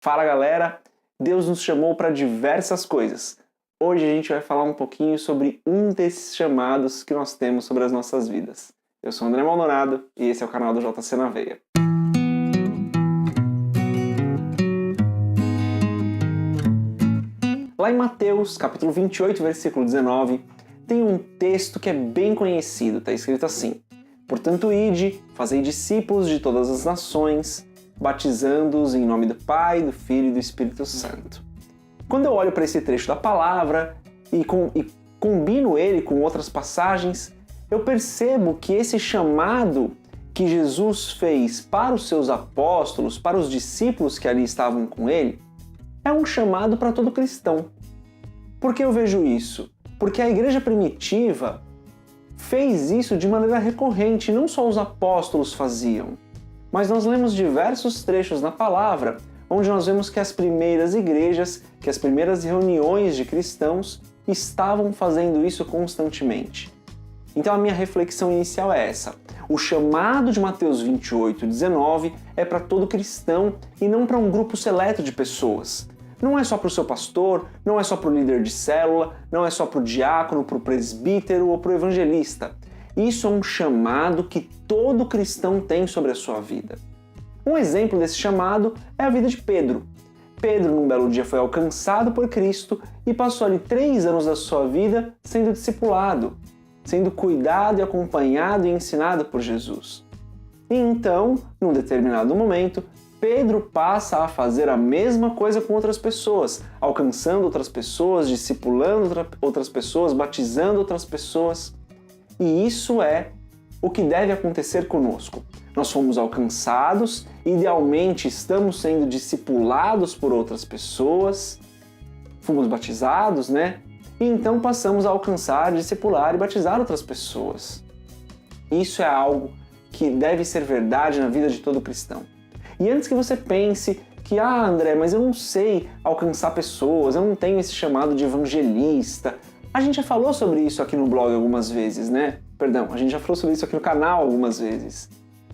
Fala galera, Deus nos chamou para diversas coisas. Hoje a gente vai falar um pouquinho sobre um desses chamados que nós temos sobre as nossas vidas. Eu sou André Maldonado e esse é o canal do JC na Veia. Lá em Mateus, capítulo 28, versículo 19, tem um texto que é bem conhecido, está escrito assim: Portanto, ide, fazei discípulos de todas as nações, batizando-os em nome do Pai, do Filho e do Espírito Santo. Quando eu olho para esse trecho da palavra e combino ele com outras passagens, eu percebo que esse chamado que Jesus fez para os seus apóstolos, para os discípulos que ali estavam com ele, é um chamado para todo cristão. Por que eu vejo isso? Porque a igreja primitiva fez isso de maneira recorrente, não só os apóstolos faziam. Mas nós lemos diversos trechos na palavra onde nós vemos que as primeiras igrejas, que as primeiras reuniões de cristãos estavam fazendo isso constantemente. Então a minha reflexão inicial é essa: o chamado de Mateus 28, 19 é para todo cristão e não para um grupo seleto de pessoas. Não é só para o seu pastor, não é só para o líder de célula, não é só para o diácono, para o presbítero ou para o evangelista. Isso é um chamado que todo cristão tem sobre a sua vida. Um exemplo desse chamado é a vida de Pedro. Pedro, num belo dia, foi alcançado por Cristo e passou ali 3 anos da sua vida sendo discipulado, sendo cuidado e acompanhado e ensinado por Jesus. E então, num determinado momento, Pedro passa a fazer a mesma coisa com outras pessoas, alcançando outras pessoas, discipulando outras pessoas, batizando outras pessoas. E isso é o que deve acontecer conosco. Nós fomos alcançados, idealmente estamos sendo discipulados por outras pessoas, fomos batizados, né? E então passamos a alcançar, discipular e batizar outras pessoas. Isso é algo que deve ser verdade na vida de todo cristão. E antes que você pense que, André, mas eu não sei alcançar pessoas, eu não tenho esse chamado de evangelista. A gente já falou sobre isso aqui no blog algumas vezes, né? Perdão, a gente já falou sobre isso aqui no canal algumas vezes.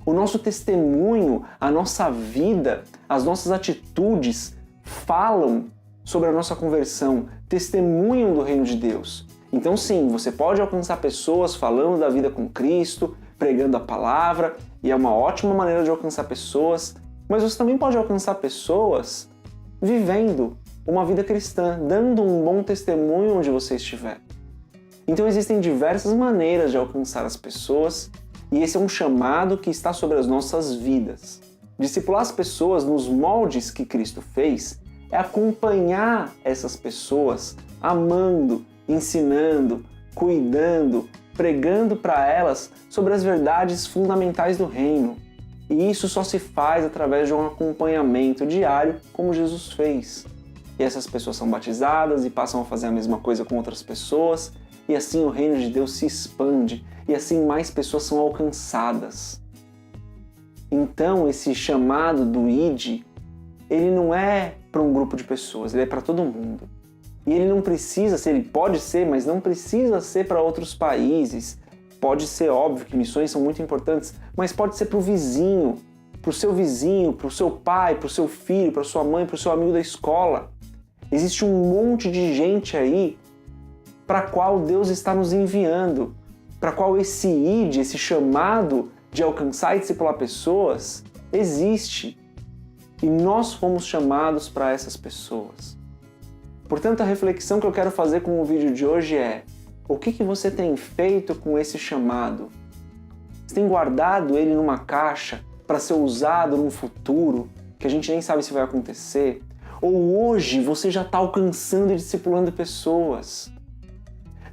O nosso testemunho, a nossa vida, as nossas atitudes falam sobre a nossa conversão, testemunham do reino de Deus. Então sim, você pode alcançar pessoas falando da vida com Cristo, pregando a palavra, e é uma ótima maneira de alcançar pessoas, mas você também pode alcançar pessoas vivendo uma vida cristã, dando um bom testemunho onde você estiver. Então existem diversas maneiras de alcançar as pessoas e esse é um chamado que está sobre as nossas vidas. Discipular as pessoas nos moldes que Cristo fez é acompanhar essas pessoas amando, ensinando, cuidando, pregando para elas sobre as verdades fundamentais do reino. E isso só se faz através de um acompanhamento diário, como Jesus fez. E essas pessoas são batizadas e passam a fazer a mesma coisa com outras pessoas, e assim o reino de Deus se expande, e assim mais pessoas são alcançadas. Então esse chamado do ID, ele não é para um grupo de pessoas, ele é para todo mundo. E ele não precisa ser, ele pode ser, mas não precisa ser para outros países. Pode ser, óbvio que missões são muito importantes, mas pode ser para o vizinho, para o seu pai, para o seu filho, para sua mãe, para o seu amigo da escola. Existe um monte de gente aí para a qual Deus está nos enviando, para a qual esse ID, esse chamado de alcançar e discipular pessoas, existe. E nós fomos chamados para essas pessoas. Portanto, a reflexão que eu quero fazer com o vídeo de hoje é: o que você tem feito com esse chamado? Você tem guardado ele numa caixa para ser usado num futuro que a gente nem sabe se vai acontecer? Ou hoje você já está alcançando e discipulando pessoas?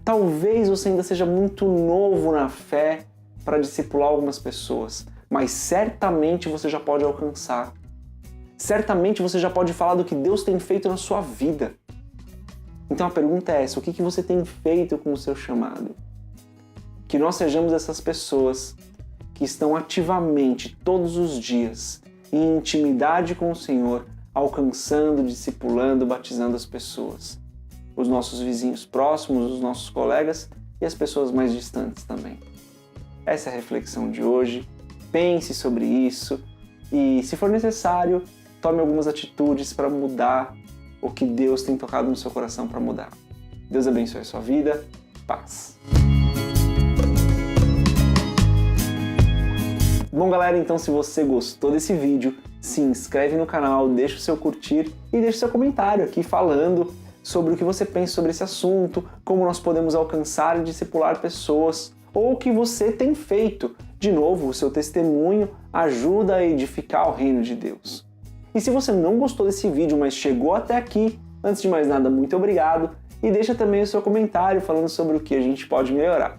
Talvez você ainda seja muito novo na fé para discipular algumas pessoas, mas certamente você já pode alcançar. Certamente você já pode falar do que Deus tem feito na sua vida. Então a pergunta é essa: o que você tem feito com o seu chamado? Que nós sejamos essas pessoas que estão ativamente, todos os dias, em intimidade com o Senhor, alcançando, discipulando, batizando as pessoas. Os nossos vizinhos próximos, os nossos colegas e as pessoas mais distantes também. Essa é a reflexão de hoje. Pense sobre isso e, se for necessário, tome algumas atitudes para mudar o que Deus tem tocado no seu coração para mudar. Deus abençoe a sua vida. Paz. Bom, galera, então se você gostou desse vídeo, se inscreve no canal, deixa o seu curtir e deixa o seu comentário aqui falando sobre o que você pensa sobre esse assunto, como nós podemos alcançar e discipular pessoas, ou o que você tem feito. De novo, o seu testemunho ajuda a edificar o reino de Deus. E se você não gostou desse vídeo, mas chegou até aqui, antes de mais nada, muito obrigado, e deixa também o seu comentário falando sobre o que a gente pode melhorar.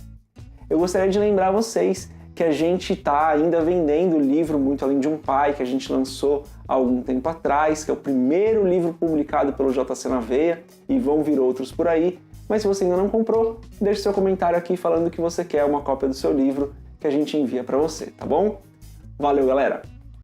Eu gostaria de lembrar vocês que a gente está ainda vendendo o livro Muito Além de um Pai, que a gente lançou há algum tempo atrás, que é o primeiro livro publicado pelo JC na Veia, e vão vir outros por aí. Mas se você ainda não comprou, deixe seu comentário aqui falando que você quer uma cópia do seu livro, que a gente envia para você, tá bom? Valeu, galera!